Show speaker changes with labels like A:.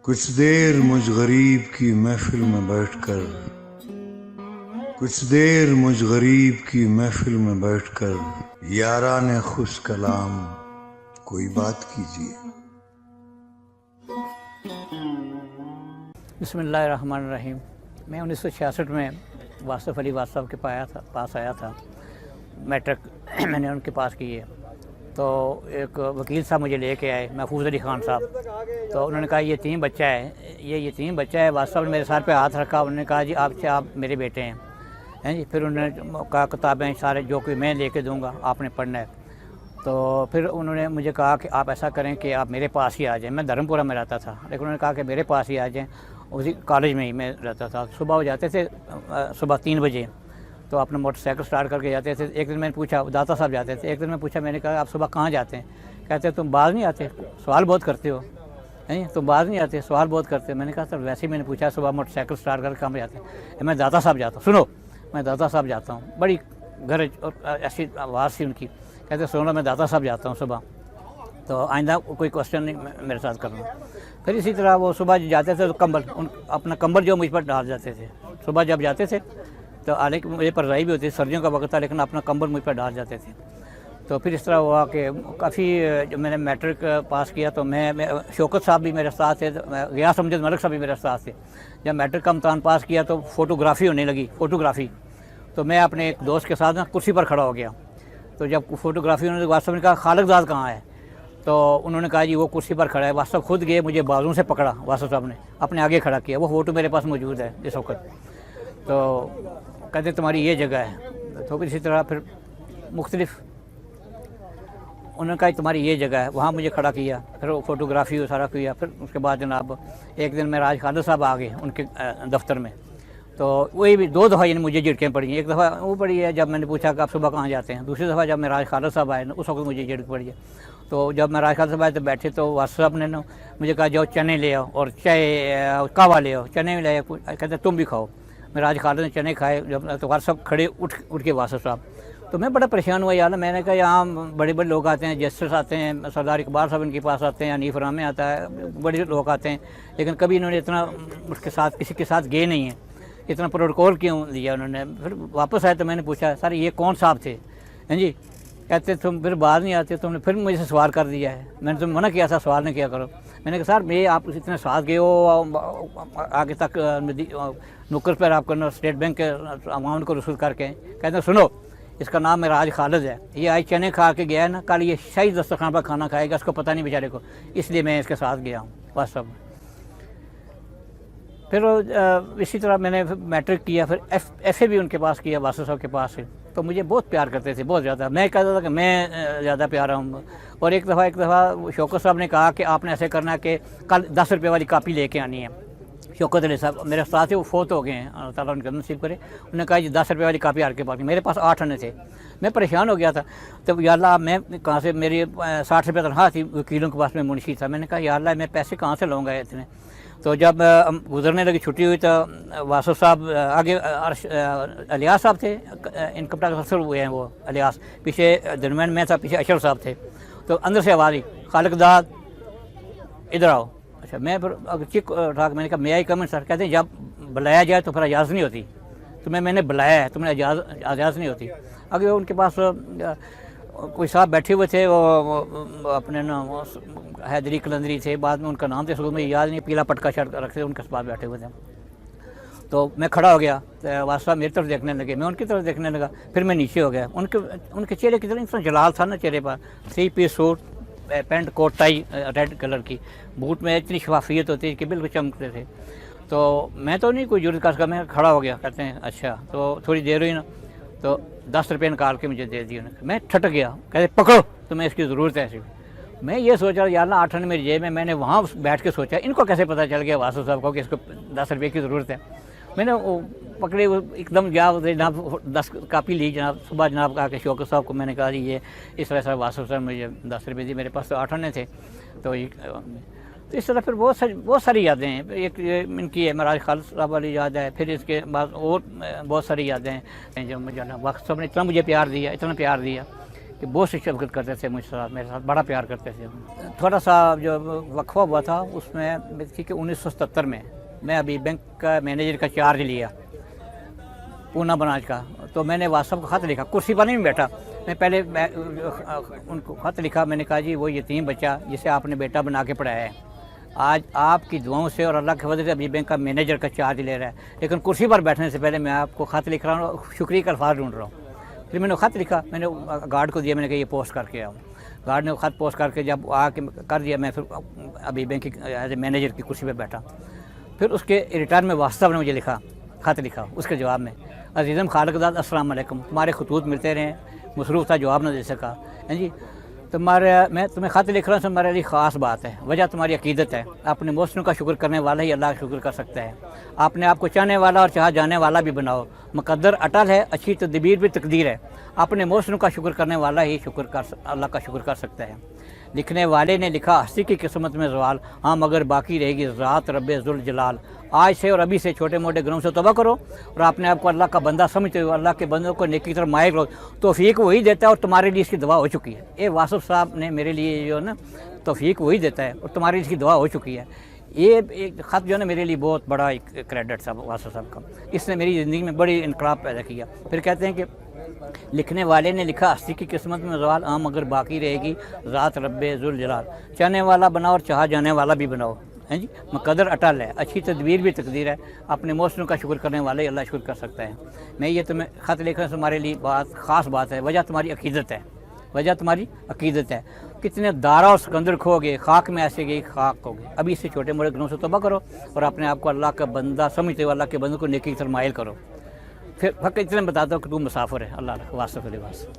A: کچھ دیر مجھ غریب کی محفل میں بیٹھ کر، کچھ دیر مجھ غریب کی محفل میں بیٹھ کر یاران خوش کلام کوئی بات کیجیے۔
B: بسم اللہ الرحمن الرحیم۔ میں 1966 میں واصف علی صاحب کے پاس آیا تھا، میٹرک میں نے ان کے پاس کی ہے۔ تو ایک وکیل صاحب مجھے لے کے آئے، محفوظ علی خان صاحب۔ تو انہوں نے کہا یہ یتیم بچہ ہے، یہ یتیم بچہ ہے۔ واصف صاحب نے میرے سر پہ ہاتھ رکھا، انہوں نے کہا جی آپ میرے بیٹے ہیں جی۔ پھر انہوں نے کہا کتابیں سارے جو کہ میں لے کے دوں گا آپ نے پڑھنا ہے۔ تو پھر انہوں نے مجھے کہا کہ آپ ایسا کریں کہ آپ میرے پاس ہی آ جائیں۔ میں دھرم پورہ میں رہتا تھا، لیکن انہوں نے کہا کہ میرے پاس ہی آ جائیں۔ اسی کالج میں ہی میں رہتا تھا۔ صبح ہو جاتے تھے صبح 3 بجے، تو اپنا موٹر سائیکل سٹارٹ کر کے جاتے تھے۔ ایک دن میں نے پوچھا، داتا صاحب جاتے تھے، ایک دن میں پوچھا، میں نے کہا آپ صبح کہاں جاتے ہیں؟ کہتے ہیں تم باز نہیں آتے، سوال بہت کرتے ہو تم باز نہیں آتے، سوال بہت کرتے ہو۔ میں نے کہا سر ویسے ہی میں نے پوچھا صبح موٹر سائیکل سٹارٹ کر کے کہاں جاتے ہیں؟ میں داتا صاحب جاتا ہوں۔ سنو، میں داتا صاحب جاتا ہوں۔ بڑی گرج اور ایسی آواز تھی ان کی، کہتے سنو میں داتا صاحب جاتا ہوں صبح، تو آئندہ کوئی کوشچن نہیں میرے ساتھ کرنا۔ پھر اسی طرح وہ صبح جاتے تھے تو اپنا کمبل جو مجھ پر ڈال جاتے تھے۔ صبح جب جاتے تھے تو حالانکہ مجھے پرزائی بھی ہوتی تھی، سردیوں کا وقت تھا، لیکن اپنا کمبل مجھ پر ڈال جاتے تھے۔ تو پھر اس طرح ہوا کہ کافی جب میں نے میٹرک پاس کیا تو میں شوکت صاحب بھی میرے ساتھ تھے، غیاث امجد ملک صاحب بھی میرے ساتھ تھے۔ جب میٹرک کا امتحان پاس کیا تو فوٹوگرافی ہونے لگی، فوٹوگرافی۔ تو میں اپنے ایک دوست کے ساتھ کرسی پر کھڑا ہو گیا۔ تو جب فوٹوگرافی ہونے کے بعد نے کہا خالق زاد کہاں ہے؟ تو انہوں نے کہا جی وہ کرسی پر کھڑا ہے۔ واصف صاحب خود گئے، مجھے بازوں سے پکڑا، واصف صاحب نے اپنے آگے کھڑا کیا۔ وہ فوٹو میرے پاس موجود ہے اس وقت۔ تو کہتے تمہاری یہ جگہ ہے۔ تو پھر اسی طرح پھر مختلف انہوں نے کہا تمہاری یہ جگہ ہے، وہاں مجھے کھڑا کیا۔ پھر وہ فوٹوگرافی وہ سارا کیا۔ پھر اس کے بعد جناب ایک دن میں راج خالد صاحب آ گئے ان کے دفتر میں۔ تو وہی بھی 2 دفعہ مجھے جھٹکیں پڑی ہیں۔ ایک دفعہ وہ پڑی ہے جب میں نے پوچھا کہ آپ صبح کہاں جاتے ہیں، دوسری دفعہ جب میں راج خالد صاحب آئے اس وقت مجھے جھٹک پڑی ہے۔ تو جب میں راج خالد صاحب آئے تو بیٹھے تو واصف صاحب نے مجھے کہا جاؤ چنے لے آؤ اور چائے کعوہ لے آؤ۔ چنے لے آؤ، کہتے تم بھی کھاؤ۔ میں راج خالد نے چنے کھائے۔ جب تو واصف صاحب کھڑے اٹھ کے واصف صاحب، تو میں بڑا پریشان ہوا یار۔ میں نے کہا یہاں بڑے بڑے لوگ آتے ہیں، جسٹس آتے ہیں، سردار اقبال صاحب ان کے پاس آتے ہیں، حنیف رحمانی آتا ہے، بڑے لوگ آتے ہیں، لیکن کبھی انہوں نے اتنا اس کے ساتھ کسی کے ساتھ گئے نہیں ہیں، اتنا پروٹوکول کیوں دیا انہوں نے؟ پھر واپس آئے تو میں نے پوچھا سر یہ کون صاحب تھے؟ جی کہتے تم پھر باہر نہیں آتے، تم نے پھر مجھ سے سوال کر دیا ہے۔ میں نے تم منع کیا تھا سوال نہیں کیا کرو۔ میں نے کہا سر میں آپ اتنے ساتھ گئے ہو آگے تک نکر پر آپ کرنا اسٹیٹ بینک کے اماؤنٹ کو رسول کر کے۔ کہتے ہیں سنو اس کا نام میرا راج خالد ہے، یہ آج چنے کھا کے گیا ہے نا، کل یہ شاہی دسترخوان پر کھانا کھائے گا، اس کو پتہ نہیں بیچارے کو، اس لیے میں اس کے ساتھ گیا ہوں بس سب۔ پھر اسی طرح میں نے میٹرک کیا، پھر ایف اے بھی ان کے پاس کیا واصف صاحب کے پاس سے۔ تو مجھے بہت پیار کرتے تھے، بہت زیادہ۔ میں کہتا تھا کہ میں زیادہ پیارا ہوں۔ اور ایک دفعہ شوکت صاحب نے کہا کہ آپ نے ایسے کرنا ہے کہ کل 10 روپے والی کاپی لے کے آنی ہے۔ شوکت علی صاحب میرے استاد تھے، وہ فوت ہو گئے ہیں، اللہ تعالیٰ ان کا نصیب کرے۔ انہوں نے کہا جی 10 روپے والی کاپی ہر کے پاس، میرے پاس 8 آنے تھے۔ میں پریشان ہو گیا تھا۔ تو یا اللہ میں کہاں سے، میری 60 روپے تنخواہ تھی وکیلوں کے پاس، میں منشی تھا۔ میں نے کہا یا اللہ میں پیسے کہاں سے لاؤں گا اتنے؟ تو جب گزرنے لگی چھٹی ہوئی تو واصف صاحب آگے الیاس صاحب تھے، انکم ٹیکس افسر ہوئے ہیں وہ الیاس، پیچھے درمیان میں تھا، پیچھے اشرف صاحب تھے۔ تو اندر سے آواز آئی خالق زاد ادھر آؤ۔ اچھا میں پھر چیک اٹھا کے میں نے کہا میں آئی کمنٹ سر؟ کہتے ہیں جب بلایا جائے تو پھر اجازت نہیں ہوتی، تمہیں میں نے بلایا ہے، تمہیں اجازت نہیں ہوتی۔ اگر ان کے پاس کوئی صاحب بیٹھے ہوئے تھے، وہ اپنے نا حیدری کلندری تھے، بعد میں ان کا نام تھا سکول میں یاد نہیں، پیلا پٹکا شرٹ رکھتے ان کے پاس بیٹھے ہوئے تھے۔ تو میں کھڑا ہو گیا، واصف صاحب میری طرف دیکھنے لگے، میں ان کی طرف دیکھنے لگا، پھر میں نیچے ہو گیا۔ ان کے چہرے کی طرح اتنا جلال تھا نا چہرے پر، 3 پیس سوٹ، پینٹ کوٹ ٹائی ریڈ کلر کی، بوٹ میں اتنی شفافیت ہوتی ہے کہ بالکل چمکتے تھے۔ تو میں تو نہیں کوئی جرت کا، میں کھڑا ہو گیا۔ کہتے ہیں اچھا۔ تو تھوڑی دیر ہوئی نا تو 10 روپے نکال کے مجھے دے دیے۔ میں ٹھٹک گیا، کہتے پکڑو تمہیں اس کی ضرورت ہے ایسی۔ میں یہ سوچ رہا یار 8 آنے میری جیب میں نے وہاں بیٹھ کے سوچا ان کو کیسے پتہ چل گیا واصف صاحب کو کہ اس کو 10 روپے کی ضرورت ہے۔ میں نے وہ پکڑے ایک دم گیا، جناب 10 کاپی لی جناب، صبح جناب کہا کہ شوکت صاحب کو میں نے کہا جی یہ اس طرح سے واصف صاحب مجھے 10 روپے دی، میرے پاس تو 8 آنے تھے۔ تو اس طرح پھر بہت ساری یادیں ہیں۔ ایک ان کی ہے راج خالد صاحب والی یاد ہے، پھر اس کے بعد اور بہت ساری یادیں ہیں جو مجھے واصف صاحب نے اتنا مجھے پیار دیا، اتنا پیار دیا کہ بہت سی شفقت کرتے تھے مجھ سے، میرے ساتھ بڑا پیار کرتے تھے۔ تھوڑا سا جو وقفہ ہوا تھا اس میں کہ 1977 میں میں ابھی بینک کا مینیجر کا چارج لیا پونا برانچ کا، تو میں نے واصف کو خط لکھا، کرسی پر نہیں بیٹھا، میں پہلے ان کو خط لکھا، میں نے کہا جی وہ یتیم بچہ جسے آپ نے بیٹا بنا کے پڑھایا ہے، آج آپ کی دعاؤں سے اور اللہ کے فضل سے ابھی بینک کا مینیجر کا چارج لے رہا ہے، لیکن کرسی پر بیٹھنے سے پہلے میں آپ کو خط لکھ رہا ہوں، شکریہ کا الفاظ ڈھونڈ رہا ہوں۔ پھر میں نے خط لکھا، میں نے گارڈ کو دیا، میں نے کہا یہ پوسٹ کر کے آؤں۔ گارڈ نے وہ خط پوسٹ کر کے جب آ کے کر دیا، میں پھر ابھی بینک کی ایز اے مینیجر کی کرسی پہ بیٹھا۔ پھر اس کے ریٹرن میں واسطہ نے مجھے لکھا، خط لکھا، اس کے جواب میں عزیزم خالق داد السلام علیکم، تمہارے خطوط ملتے رہے، مصروف تھا جواب نہ دے سکا، جی میں تمہیں خط لکھ رہا ہوں، تمہارے لیے خاص بات ہے، وجہ تمہاری عقیدت ہے، اپنے محسن کا شکر کرنے والا ہی اللہ کا شکر کر سکتا ہے، اپنے آپ کو چاہنے والا اور چاہا جانے والا بھی بناؤ، مقدر اٹل ہے، اچھی تدبیر بھی تقدیر ہے، اپنے محسن کا شکر کرنے والا ہی اللہ کا شکر کر سکتا ہے۔ لکھنے والے نے لکھا ہستی کی قسمت میں زوال، ہاں مگر باقی رہے گی ذات رب ذوالجلال، آج سے اور ابھی سے چھوٹے موٹے گناہوں سے توبہ کرو اور اپنے آپ کو اللہ کا بندہ سمجھتے ہو، اللہ کے بندوں کو نیکی کی طرف مائل کرو، توفیق وہی دیتا ہے اور تمہارے لیے اس کی دعا ہو چکی ہے۔ یہ واصف صاحب نے میرے لیے جو ہے نا توفیق وہی دیتا ہے اور تمہارے لیے اس کی دعا ہو چکی ہے۔ یہ ایک خط جو ہے نا میرے لیے بہت بڑا ایک کریڈٹ تھا واصف صاحب کا، اس نے میری زندگی میں بڑی انقلاب پیدا کیا۔ پھر کہتے ہیں کہ لکھنے والے نے لکھا ہستی کی قسمت میں زوال، ہاں مگر باقی رہے گی ذات رب ذوالجلال، چاہنے والا بناؤ اور چاہا جانے والا بھی بناؤ، ہیں جی، مقدر اٹل ہے، اچھی تدبیر بھی تقدیر ہے، اپنے محسن کا شکر کرنے والے اللہ شکر کر سکتا ہے۔ میں یہ تمہیں خط لکھنے سے تمہارے لیے بات خاص بات ہے، وجہ تمہاری عقیدت ہے، وجہ تمہاری عقیدت ہے، کتنے دارا اور سکندر کھو گئے، خاک میں ایسے گئی خاک ہو گئے، ابھی سے چھوٹے موٹے گناہوں سے توبہ کرو اور اپنے آپ کو اللہ کا بندہ سمجھتے ہو، اللہ کے بندوں کو نیکی کی طرف مائل کرو۔ پھر فقط اتنا بتاتا ہوں کہ تو مسافر ہے، اللہ واسف علیہ واسف۔